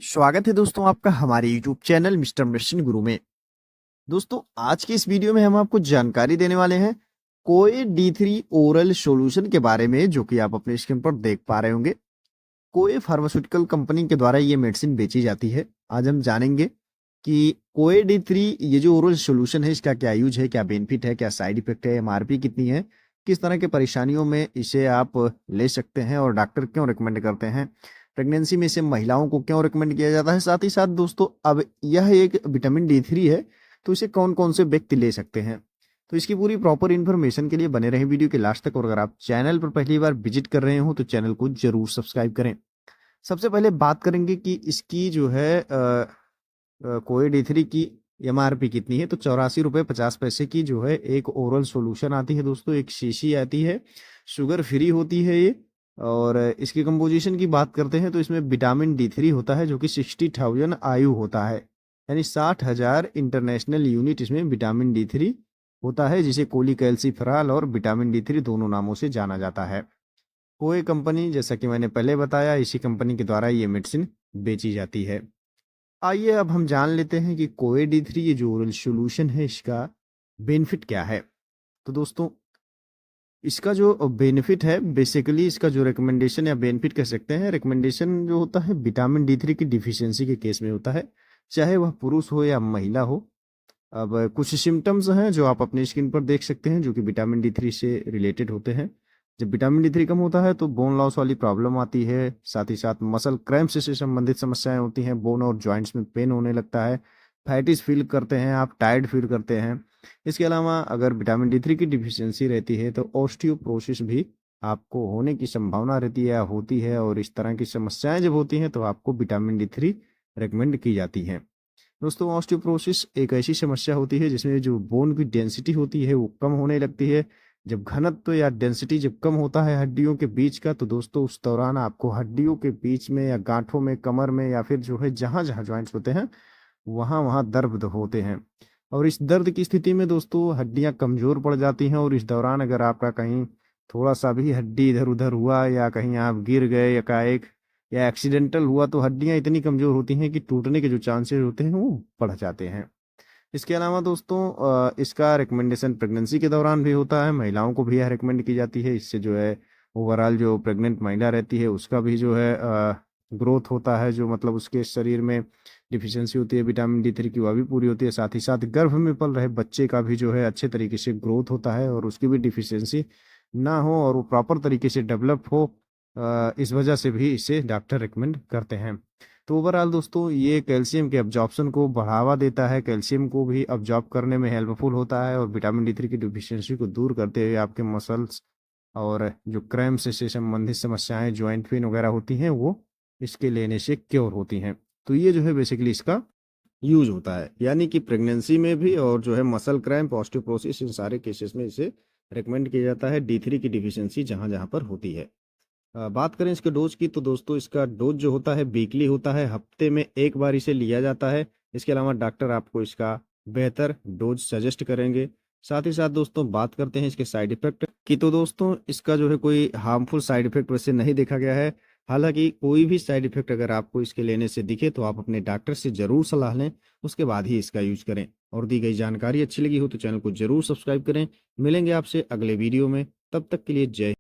स्वागत है दोस्तों आपका हमारे YouTube चैनल मिस्टर मेडिसिन गुरु में। दोस्तों आज की इस वीडियो में हम आपको जानकारी देने वाले हैं कोए D3 ओरल सॉल्यूशन के बारे में, जो कि आप अपने स्क्रीन पर देख पा रहे होंगे। कोए फार्मास्यूटिकल कंपनी के द्वारा ये मेडिसिन बेची जाती है। आज हम जानेंगे कि कोए D3 ये जो ओरल सॉल्यूशन है, इसका क्या यूज है, क्या बेनिफिट है, क्या साइड इफेक्ट है, MRP कितनी है, किस तरह के परेशानियों में इसे आप ले सकते हैं और डॉक्टर क्यों रिकमेंड करते हैं, प्रेगनेंसी में इसे महिलाओं को क्यों रिकमेंड किया जाता है। साथ ही साथ दोस्तों अब यह एक विटामिन D3 है, तो इसे कौन कौन से व्यक्ति ले सकते हैं। तो इसकी पूरी प्रॉपर इन्फॉर्मेशन के लिए बने रहें वीडियो के लास्ट तक। और अगर आप चैनल पर पहली बार विजिट कर रहे हो तो चैनल को जरूर सब्सक्राइब करें। सबसे पहले बात करेंगे कि इसकी जो है कोए D3 की MRP कितनी है। तो 84 रुपये 50 पैसे की जो है एक ओरल सॉल्यूशन आती है दोस्तों, एक शीशी आती है, शुगर फ्री होती है ये। और इसकी कंपोजिशन की बात करते हैं तो इसमें विटामिन D3 होता है, जो कि 60,000 आयु होता है, यानी 60,000 इंटरनेशनल यूनिट इसमें विटामिन D3 होता है, जिसे कोलिकैल्सिफेरॉल और विटामिन D3 दोनों नामों से जाना जाता है। कोई कंपनी, जैसा कि मैंने पहले बताया, इसी कंपनी के द्वारा ये मेडिसिन बेची जाती है। आइए अब हम जान लेते हैं कि कोए D3 ये जो ओरल सॉल्यूशन है, इसका बेनिफिट क्या है। तो दोस्तों इसका जो बेनिफिट है, बेसिकली इसका जो रिकमेंडेशन या बेनिफिट कह सकते हैं, रिकमेंडेशन जो होता है विटामिन D3 की डिफिशियंसी के केस में होता है, चाहे वह पुरुष हो या महिला हो। अब कुछ सिम्टम्स हैं जो आप अपनी स्किन पर देख सकते हैं, जो कि विटामिन D3 से रिलेटेड होते हैं। जब विटामिन D3 कम होता है तो बोन लॉस वाली प्रॉब्लम आती है, साथ ही साथ मसल क्रैम्प्स से संबंधित समस्याएं होती हैं, बोन और जॉइंट्स में पेन होने लगता है, फैटिस फील करते हैं आप, टायर्ड फील करते हैं। इसके अलावा अगर विटामिन D3 की डिफिशियंसी रहती है तो ऑस्टियोपोरोसिस भी आपको होने की संभावना रहती है या होती है। और इस तरह की समस्याएं जब होती हैं तो आपको विटामिन D3 रेकमेंड की जाती हैं। दोस्तों ऑस्टियोपोरोसिस एक ऐसी समस्या होती है जिसमें जो बोन की डेंसिटी होती है वो कम होने लगती है। जब घनत्व या डेंसिटी जब कम होता है हड्डियों के बीच का, तो दोस्तों उस दौरान आपको हड्डियों के बीच में या गांठों में, कमर में, या फिर जो है जहां जहां जॉइंट्स होते हैं वहां वहां दर्द होते हैं। और इस दर्द की स्थिति में दोस्तों हड्डियां कमजोर पड़ जाती हैं। और इस दौरान अगर आपका कहीं थोड़ा सा भी हड्डी इधर उधर हुआ, या कहीं आप गिर गए एकाएक, या एक्सीडेंटल हुआ, तो हड्डियां इतनी कमजोर होती हैं कि टूटने के जो चांसेस होते हैं वो बढ़ जाते हैं। इसके अलावा दोस्तों इसका रिकमेंडेशन प्रेगनेंसी के दौरान भी होता है, महिलाओं को भी यह रिकमेंड की जाती है। इससे जो है ओवरऑल जो प्रेग्नेंट महिला रहती है उसका भी जो है ग्रोथ होता है, जो मतलब उसके शरीर में डिफिशियंसी होती है विटामिन D3 की, वह भी पूरी होती है। साथ ही साथ गर्भ में पल रहे बच्चे का भी जो है अच्छे तरीके से ग्रोथ होता है और उसकी भी डिफिशियंसी ना हो और वो प्रॉपर तरीके से डेवलप हो। इस वजह से भी इसे डॉक्टर रिकमेंड करते हैं। तो ओवरऑल दोस्तों ये कैल्शियम के अब्जॉर्प्शन को बढ़ावा देता है, कैल्शियम को भी अब्जॉर्ब करने में हेल्पफुल होता है, और विटामिन D3 की डिफिशियंसी को दूर करते हुए आपके मसल्स और जो क्रैम्प्स से संबंधित समस्याएं, जॉइंट पेन वगैरह होती हैं, वो इसके लेने से क्योर होती हैं। तो ये जो है बेसिकली इसका यूज होता है, यानी कि प्रेगनेंसी में भी, और जो है मसल क्रैम्प, ऑस्टियोपोरोसिस, इन सारे केसेस में इसे रिकमेंड किया जाता है D3 की डिफिशियंसी जहां जहां पर होती है। बात करें इसके डोज की, तो दोस्तों इसका डोज जो होता है वीकली होता है, हफ्ते में एक बार इसे लिया जाता है। इसके अलावा डॉक्टर आपको इसका बेहतर डोज सजेस्ट करेंगे। साथ ही साथ दोस्तों बात करते हैं इसके साइड इफेक्ट की, तो दोस्तों इसका जो है कोई हार्मफुल साइड इफेक्ट वैसे नहीं देखा गया है। हालांकि कोई भी साइड इफेक्ट अगर आपको इसके लेने से दिखे तो आप अपने डॉक्टर से जरूर सलाह लें, उसके बाद ही इसका यूज करें। और दी गई जानकारी अच्छी लगी हो तो चैनल को जरूर सब्सक्राइब करें। मिलेंगे आपसे अगले वीडियो में, तब तक के लिए जय